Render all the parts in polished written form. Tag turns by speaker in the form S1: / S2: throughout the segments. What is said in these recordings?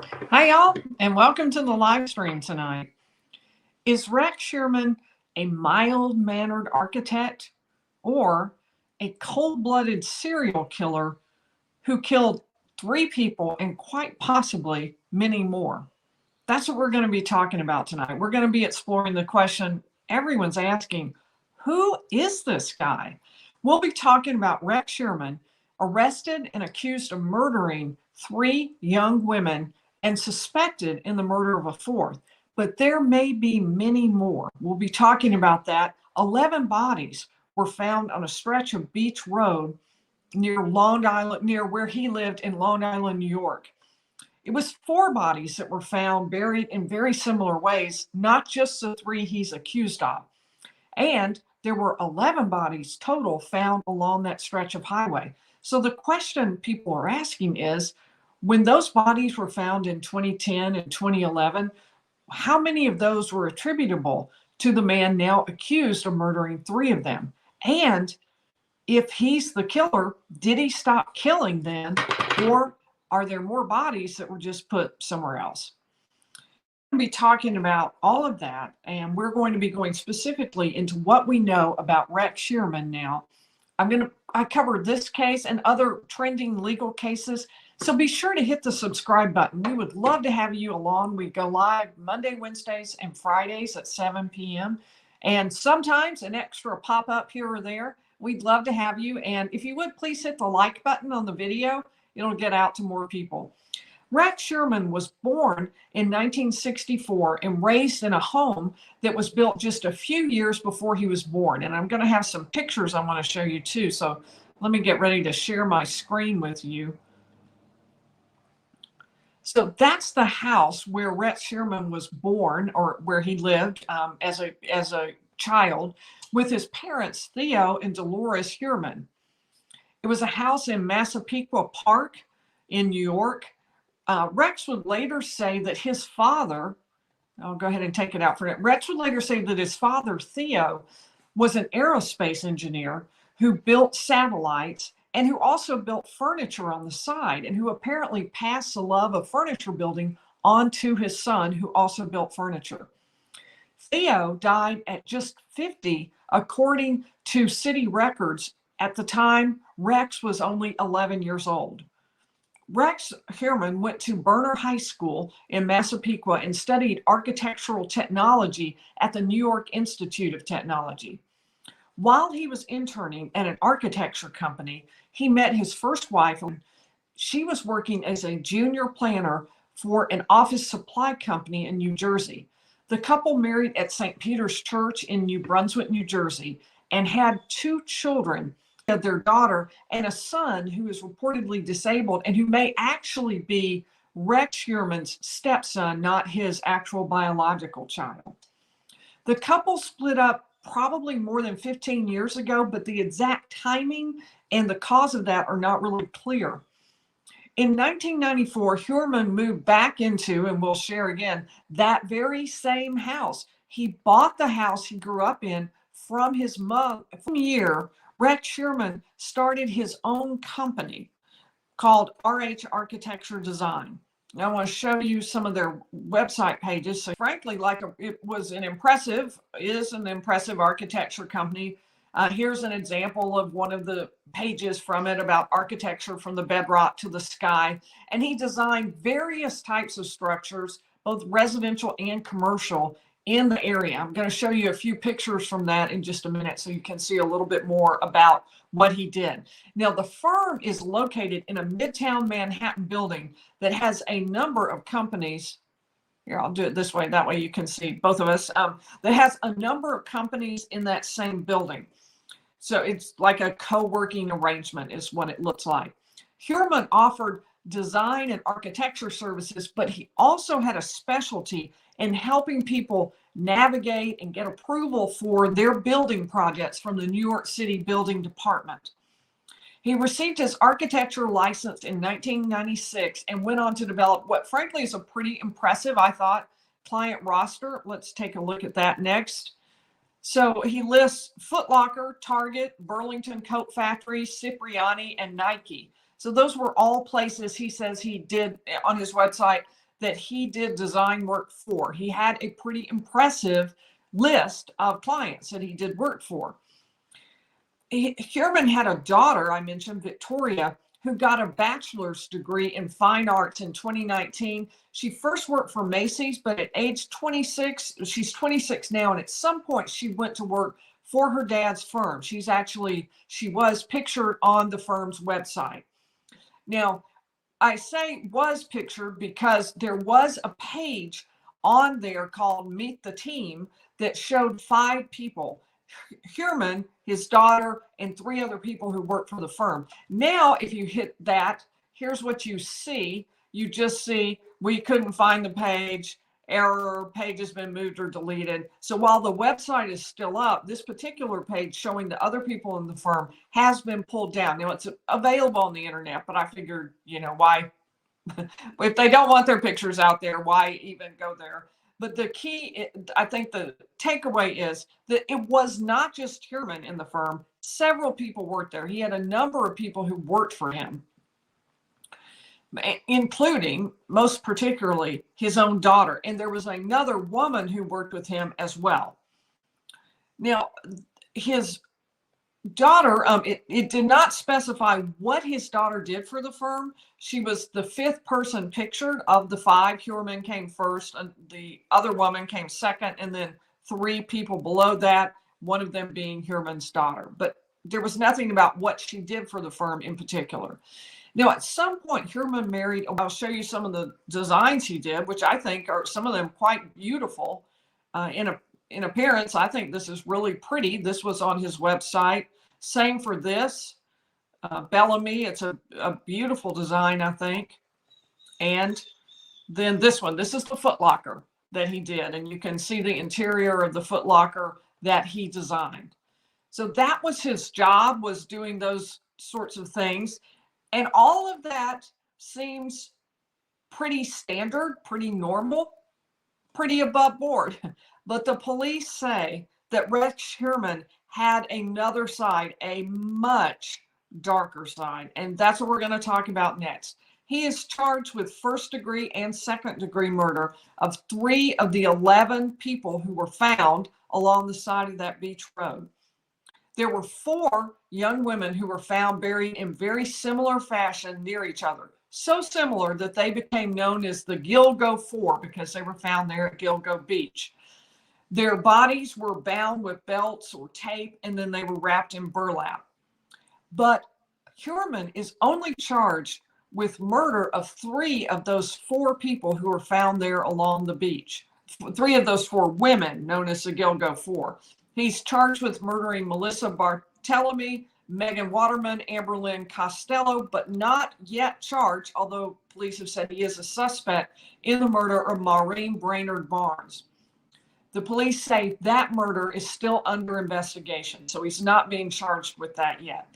S1: Hi, y'all, and welcome to the live stream tonight. Is Rex Heuermann a mild mannered architect or a cold blooded serial killer who killed 3 people and quite possibly many more? That's what we're going to be talking about tonight. We're going to be exploring the question everyone's asking: who is this guy? We'll be talking about Rex Heuermann, arrested and accused of murdering 3 young women and suspected in the murder of a 4th. But there may be many more. We'll be talking about that. 11 bodies were found on a stretch of Beach Road near Long Island, near where he lived in Long Island, New York. It was 4 bodies that were found buried in very similar ways, not just the 3 he's accused of. And there were 11 bodies total found along that stretch of highway. So the question people are asking is, when those bodies were found in 2010 and 2011, how many of those were attributable to the man now accused of murdering 3 of them? And if he's the killer, did he stop killing then? Or are there more bodies that were just put somewhere else? We'll be talking about all of that, and we're going to be going specifically into what we know about Rex Heuermann now. I cover this case and other trending legal cases, so be sure to hit the subscribe button. We would love to have you along. We go live Monday, Wednesdays, and Fridays at 7 p.m. and sometimes an extra pop-up here or there. We'd love to have you, and if you would, please hit the like button on the video. It'll get out to more people. Rex Heuermann was born in 1964 and raised in a home that was built just a few years before he was born. And I'm going to have some pictures I want to show you too. So let me get ready to share my screen with you. So that's the house where Rex Heuermann was born, or where he lived as a child, with his parents, Theo and Dolores Heuermann. It was a house in Massapequa Park in New York. Rex would later say that his father, I'll go ahead and take it out for it. Rex would later say that his father, Theo, was an aerospace engineer who built satellites and who also built furniture on the side, and who apparently passed the love of furniture building on to his son, who also built furniture. Theo died at just 50, according to city records. At the time, Rex was only 11 years old. Rex Heuermann went to Berner High School in Massapequa and studied architectural technology at the New York Institute of Technology. While he was interning at an architecture company, he met his first wife. She was working as a junior planner for an office supply company in New Jersey. The couple married at St. Peter's Church in New Brunswick, New Jersey, and had 2 children. Their daughter and a son who is reportedly disabled and who may actually be Rex Heuermann's stepson, not his actual biological child. The couple split up probably more than 15 years ago, but the exact timing and the cause of that are not really clear. In 1994, Heuermann moved back into, and we'll share again, that very same house. He bought the house he grew up in from his mother. Year, Rex Heuermann started his own company called RH Architecture Design. Now I want to show you some of their website pages. So frankly, it is an impressive architecture company. Here's an example of one of the pages from it about architecture from the bedrock to the sky. And he designed various types of structures, both residential and commercial, in the area. I'm going to show you a few pictures from that in just a minute so you can see a little bit more about what he did. Now, the firm is located in a Midtown Manhattan building that has a number of companies. Here, I'll do it this way. That way you can see both of us. That has a number of companies in that same building. So it's like a co-working arrangement is what it looks like. Heuermann offered design and architecture services, but he also had a specialty in helping people navigate and get approval for their building projects from the New York City Building Department. He received his architecture license in 1996 and went on to develop what frankly is a pretty impressive, I thought, client roster. Let's take a look at that next. So he lists Foot Locker, Target, Burlington Coat Factory, Cipriani, and Nike. So those were all places he says he did on his website that he did design work for. He had a pretty impressive list of clients that he did work for. Heuermann had a daughter, I mentioned, Victoria, who got a bachelor's degree in fine arts in 2019. She first worked for Macy's, but at age 26, she's 26 now, and at some point she went to work for her dad's firm. She was pictured on the firm's website. Now, I say was pictured because there was a page on there called Meet the Team that showed 5 people: Heuermann, his daughter, and 3 other people who work for the firm. Now, if you hit that, here's what you see. You just see, we couldn't find the page, error, page has been moved or deleted. So while the website is still up, this particular page showing the other people in the firm has been pulled down. Now, it's available on the internet, but I figured, why, if they don't want their pictures out there, why even go there? But the key, I think the takeaway is that it was not just Heuermann in the firm. Several people worked there. He had a number of people who worked for him, including, most particularly, his own daughter. And there was another woman who worked with him as well. Now, his daughter, it did not specify what his daughter did for the firm. She was the 5th person pictured of the 5. Heuermann came first, and the other woman came second, and then 3 people below that, one of them being Heuermann's daughter. But there was nothing about what she did for the firm in particular. Now, at some point, Heuermann married. I'll show you some of the designs he did, which I think are some of them quite beautiful in appearance. I think this is really pretty. This was on his website. Same for this, Bellamy. It's a beautiful design, I think. And then this one, this is the footlocker that he did. And you can see the interior of the footlocker that he designed. So that was his job, was doing those sorts of things. And all of that seems pretty standard, pretty normal, pretty above board. But the police say that Rex Heuermann had another side, a much darker side. And that's what we're going to talk about next. He is charged with 1st-degree and 2nd-degree murder of 3 of the 11 people who were found along the side of that beach road. There were 4 young women who were found buried in very similar fashion near each other. So similar that they became known as the Gilgo 4 because they were found there at Gilgo Beach. Their bodies were bound with belts or tape, and then they were wrapped in burlap. But Heuermann is only charged with murder of 3 of those 4 people who were found there along the beach. 3 of those 4 women, known as the Gilgo 4. He's charged with murdering Melissa Barthelemy, Megan Waterman, Amberlynn Costello, but not yet charged, although police have said he is a suspect in the murder of Maureen Brainerd Barnes. The police say that murder is still under investigation, so he's not being charged with that yet.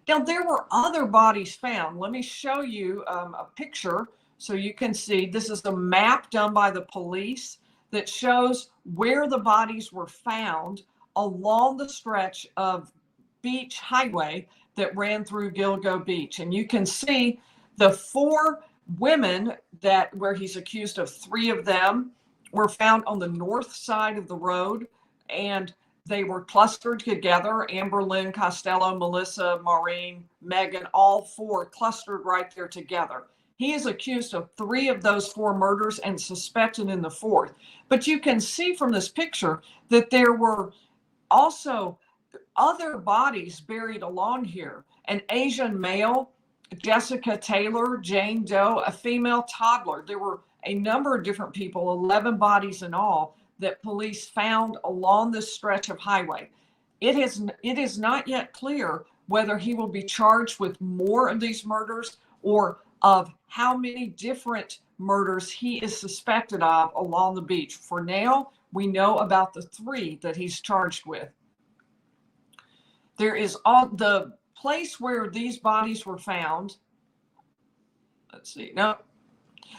S1: Now, there were other bodies found. Let me show you a picture so you can see. This is the map done by the police that shows where the bodies were found along the stretch of beach highway that ran through Gilgo Beach. And you can see the 4 women where he's accused of 3 of them were found on the north side of the road, and they were clustered together. Amberlynn, Costello, Melissa, Maureen, Megan, all 4 clustered right there together. He is accused of 3 of those 4 murders and suspected in the 4th. But you can see from this picture that there were also other bodies buried along here. An Asian male, Jessica Taylor, Jane Doe, a female toddler. There were a number of different people, 11 bodies in all, that police found along this stretch of highway. It is not yet clear whether he will be charged with more of these murders or of how many different murders he is suspected of along the beach. For now, we know about the 3 that he's charged with. There is the place where these bodies were found. Let's see. No,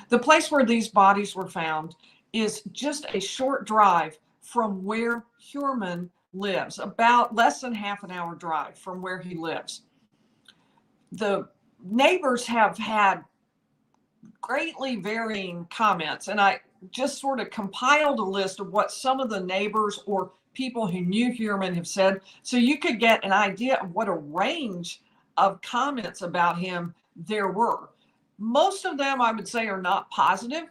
S1: the place where these bodies were found is just a short drive from where Heuermann lives, about less than half an hour drive from where he lives. The neighbors have had greatly varying comments. And I just sort of compiled a list of what some of the neighbors or people who knew Heuermann have said, so you could get an idea of what a range of comments about him there were. Most of them, I would say, are not positive.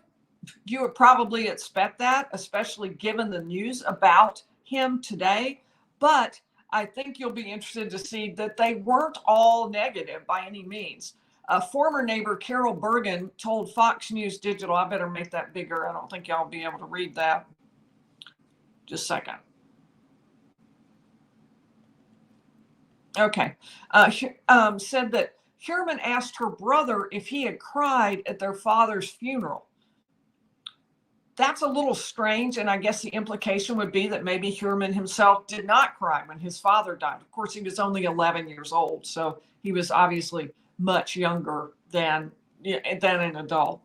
S1: You would probably expect that, especially given the news about him today. But I think you'll be interested to see that they weren't all negative by any means. A former neighbor, Carol Bergen, told Fox News Digital, I better make that bigger. I don't think y'all will be able to read that. Just a second. Okay. Said that Heuermann asked her brother if he had cried at their father's funeral. That's a little strange, and I guess the implication would be that maybe Heuermann himself did not cry when his father died. Of course, he was only 11 years old, so he was obviously much younger than an adult.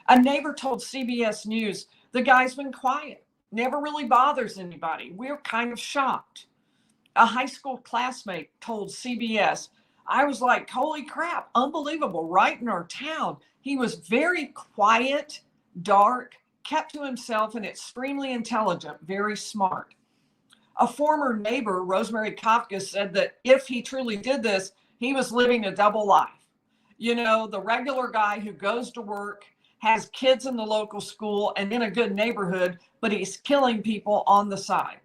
S1: A neighbor told CBS News, the guy's been quiet, never really bothers anybody. We're kind of shocked. A high school classmate told CBS, I was like, holy crap, unbelievable, right in our town. He was very quiet, dark, kept to himself, and extremely intelligent, very smart. A former neighbor, Rosemary Kafka, said that if he truly did this, he was living a double life. You know, the regular guy who goes to work, has kids in the local school and in a good neighborhood, but he's killing people on the side.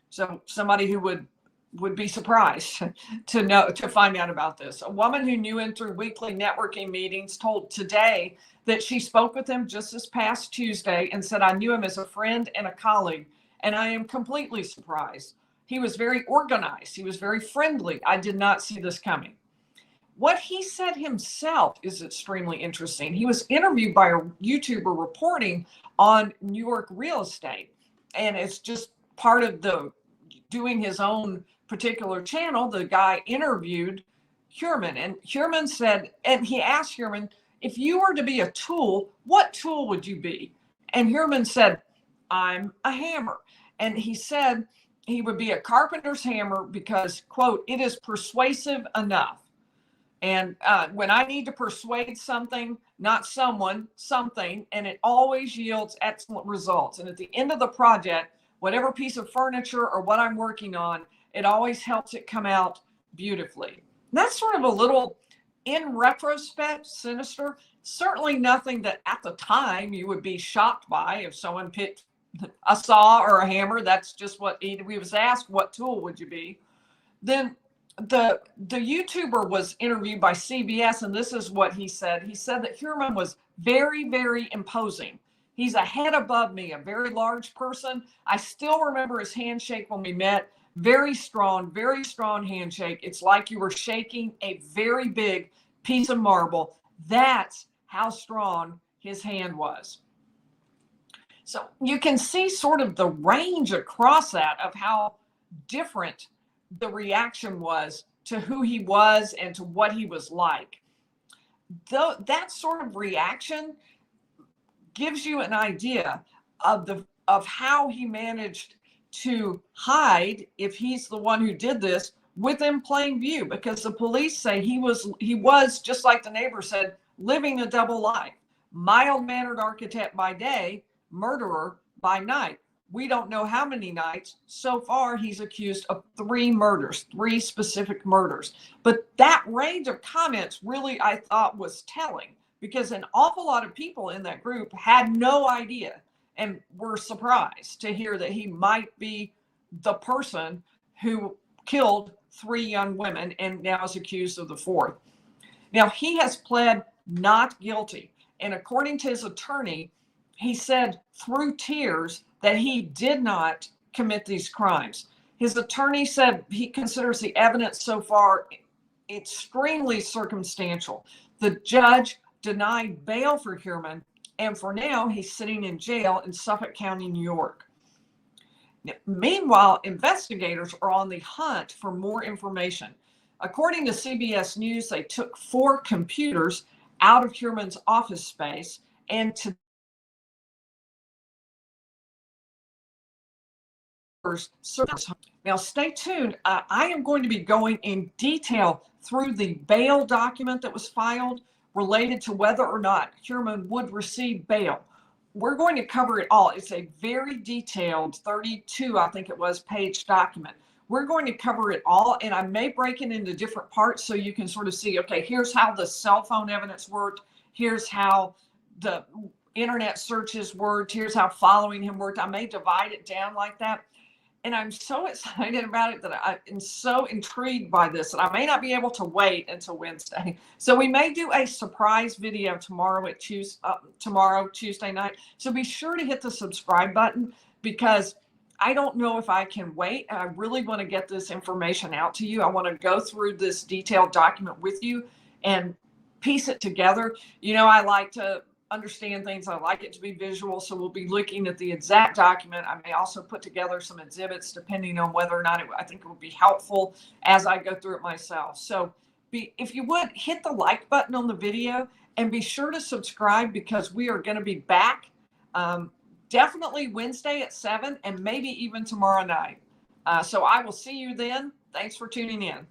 S1: So somebody who would be surprised to find out about this. A woman who knew him through weekly networking meetings told Today that she spoke with him just this past Tuesday and said, I knew him as a friend and a colleague, and I am completely surprised. He was very organized. He was very friendly. I did not see this coming. What he said himself is extremely interesting. He was interviewed by a YouTuber reporting on New York real estate, and it's just part of the doing his own particular channel. The guy interviewed Heuermann, and Heuermann said, and he asked Heuermann, if you were to be a tool, what tool would you be? And Heuermann said, I'm a hammer. And he said he would be a carpenter's hammer because, quote, it is persuasive enough. And when I need to persuade something, not someone, something, and it always yields excellent results. And at the end of the project, whatever piece of furniture or what I'm working on, it always helps it come out beautifully. And that's sort of a little, in retrospect, sinister. Certainly nothing that at the time you would be shocked by if someone picked a saw or a hammer. That's just what he was asked, what tool would you be? Then the YouTuber was interviewed by CBS, and this is what he said. He said that Heuermann was very, very imposing. He's a head above me, a very large person. I still remember his handshake when we met. Very strong handshake. It's like you were shaking a very big piece of marble. That's how strong his hand was. So you can see sort of the range across that of how different the reaction was to who he was and to what he was like. Though that sort of reaction gives you an idea of how he managed to hide, if he's the one who did this, within plain view, because the police say he was just like the neighbor said, living a double life. Mild-mannered architect by day, murderer by night. We don't know how many nights. So far, he's accused of 3 murders, 3 specific murders. But that range of comments really, I thought, was telling, because an awful lot of people in that group had no idea and were surprised to hear that he might be the person who killed 3 young women and now is accused of the 4th. Now, he has pled not guilty. And according to his attorney, he said through tears that he did not commit these crimes. His attorney said he considers the evidence so far extremely circumstantial. The judge denied bail for Heuermann, and for now, he's sitting in jail in Suffolk County, New York. Meanwhile, investigators are on the hunt for more information. According to CBS News, they took 4 computers out of Heuermann's office space, and to now, stay tuned. I am going to be going in detail through the bail document that was filed related to whether or not Heuermann would receive bail. We're going to cover it all. It's a very detailed 32, I think it was, page document. We're going to cover it all, and I may break it into different parts so you can sort of see, okay, here's how the cell phone evidence worked. Here's how the internet searches worked. Here's how following him worked. I may divide it down like that. And I'm so excited about it that I am so intrigued by this that I may not be able to wait until Wednesday. So we may do a surprise video tomorrow Tuesday night. So be sure to hit the subscribe button, because I don't know if I can wait. I really want to get this information out to you. I want to go through this detailed document with you and piece it together. You know, I like to understand things. I like it to be visual. So we'll be looking at the exact document. I may also put together some exhibits depending on whether or not I think it would be helpful as I go through it myself. So if you would, hit the like button on the video and be sure to subscribe, because we are going to be back definitely Wednesday at 7 and maybe even tomorrow night. So I will see you then. Thanks for tuning in.